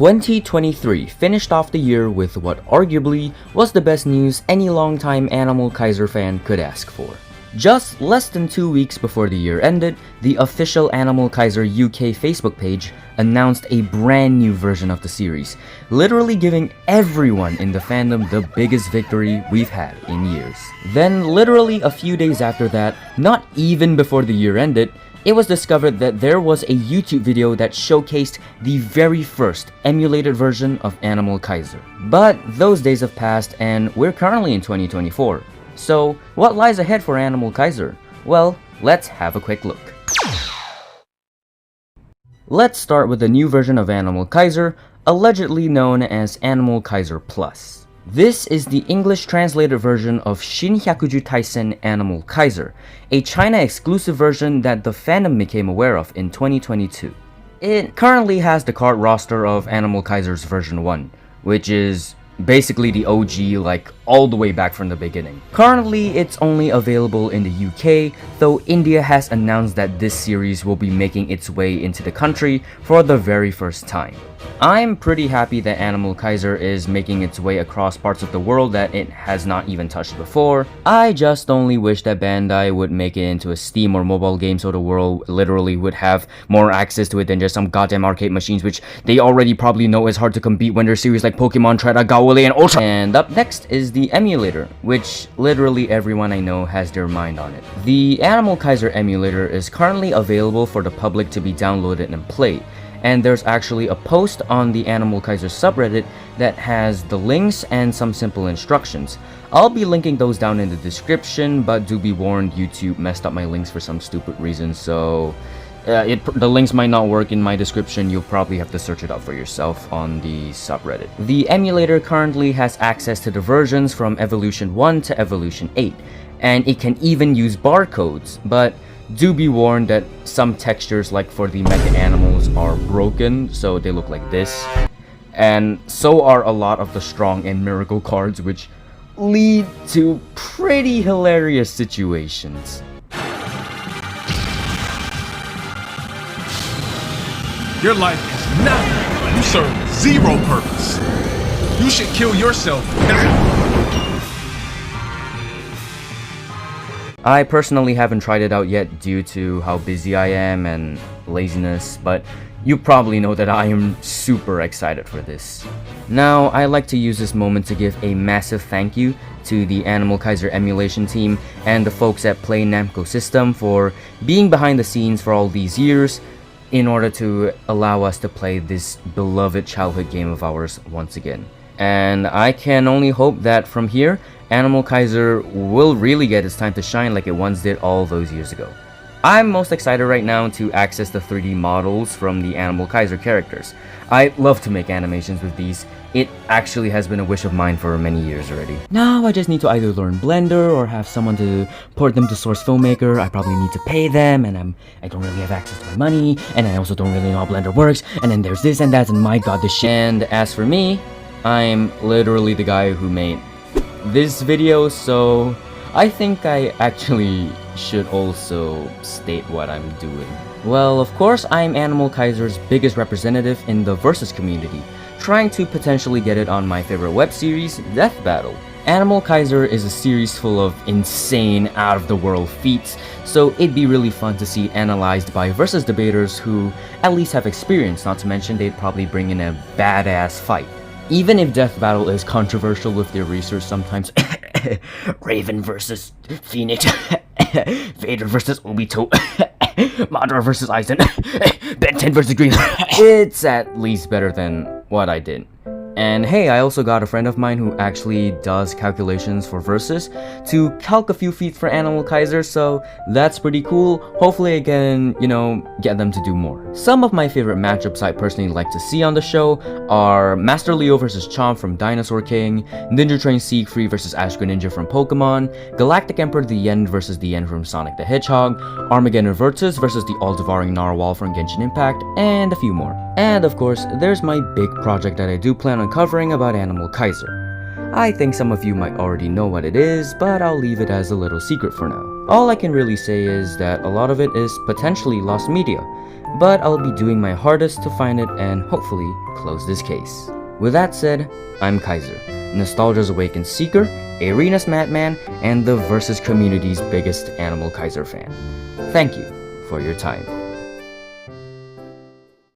2023 finished off the year with what arguably was the best news any longtime Animal Kaiser fan could ask for. Just less than 2 weeks before the year ended, the official Animal Kaiser UK Facebook page announced a brand new version of the series, literally giving everyone in the fandom the biggest victory we've had in years. Then literally a few days after that, not even before the year ended, it was discovered that there was a YouTube video that showcased the very first emulated version of Animal Kaiser. But those days have passed and we're currently in 2024. So what lies ahead for Animal Kaiser? Well, let's have a quick look. Let's start with the new version of Animal Kaiser, allegedly known as Animal Kaiser Plus. This is the English translated version of Shin Hyakuju Taisen Animal Kaiser, a China exclusive version that the fandom became aware of in 2022. It currently has the card roster of Animal Kaiser's version 1, which is basically the OG, like all the way back from the beginning. Currently, it's only available in the UK, though India has announced that this series will be making its way into the country for the very first time. I'm pretty happy that Animal Kaiser is making its way across parts of the world that it has not even touched before. I just only wish that Bandai would make it into a Steam or mobile game so the world literally would have more access to it than just some goddamn arcade machines, which they already probably know is hard to compete when there's series like Pokemon, Treta, Gawale, and Ultra. And up next is the Emulator, which literally everyone I know has their mind on it. The Animal Kaiser Emulator is currently available for the public to be downloaded and played. And there's actually a post on the Animal Kaiser subreddit that has the links and some simple instructions. I'll be linking those down in the description, but do be warned, YouTube messed up my links for some stupid reason, so the links might not work in my description. You'll probably have to search it out for yourself on the subreddit. The emulator currently has access to the versions from Evolution 1 to Evolution 8, and it can even use barcodes, but do be warned that some textures, like for the mecha animals, are broken, so they look like this. And so are a lot of the strong and miracle cards, which lead to pretty hilarious situations. Your life is nothing. You serve zero purpose. You should kill yourself now. I personally haven't tried it out yet due to how busy I am and laziness, but you probably know that I am super excited for this. Now, I like to use this moment to give a massive thank you to the Animal Kaiser emulation team and the folks at Play Namco System for being behind the scenes for all these years in order to allow us to play this beloved childhood game of ours once again. And I can only hope that from here, Animal Kaiser will really get its time to shine like it once did all those years ago. I'm most excited right now to access the 3D models from the Animal Kaiser characters. I love to make animations with these. It actually has been a wish of mine for many years already. Now I just need to either learn Blender or have someone to port them to Source Filmmaker. I probably need to pay them, and I don't really have access to my money, and I also don't really know how Blender works, and then there's this and that, and my god, this shit. And as for me, I'm literally the guy who made this video, so I think I actually should also state what I'm doing. Well, of course, I'm Animal Kaiser's biggest representative in the Versus community, trying to potentially get it on my favorite web series, Death Battle. Animal Kaiser is a series full of insane, out-of-the-world feats, so it'd be really fun to see it analyzed by Versus debaters who at least have experience, not to mention they'd probably bring in a badass fight. Even if Death Battle is controversial with their research sometimes, Raven versus Phoenix, Vader versus Obito, Madara versus Aizen, Ben 10 versus Green, it's at least better than what I did. And hey, I also got a friend of mine who actually does calculations for Versus to calc a few feats for Animal Kaiser, so that's pretty cool. Hopefully I can, get them to do more. Some of my favorite matchups I personally like to see on the show are Master Leo versus Chomp from Dinosaur King, Ninja Train Siegfried versus Ash Greninja from Pokemon, Galactic Emperor the Yen versus the Yen from Sonic the Hedgehog, Armageddon Vertus versus the all-devouring Narwhal from Genshin Impact, and a few more. And of course, there's my big project that I do plan on covering about Animal Kaiser. I think some of you might already know what it is, but I'll leave it as a little secret for now. All I can really say is that a lot of it is potentially lost media, but I'll be doing my hardest to find it and hopefully close this case. With that said, I'm Kaiser, Nostalgia's Awakened Seeker, Arena's Madman, and the Versus community's biggest Animal Kaiser fan. Thank you for your time.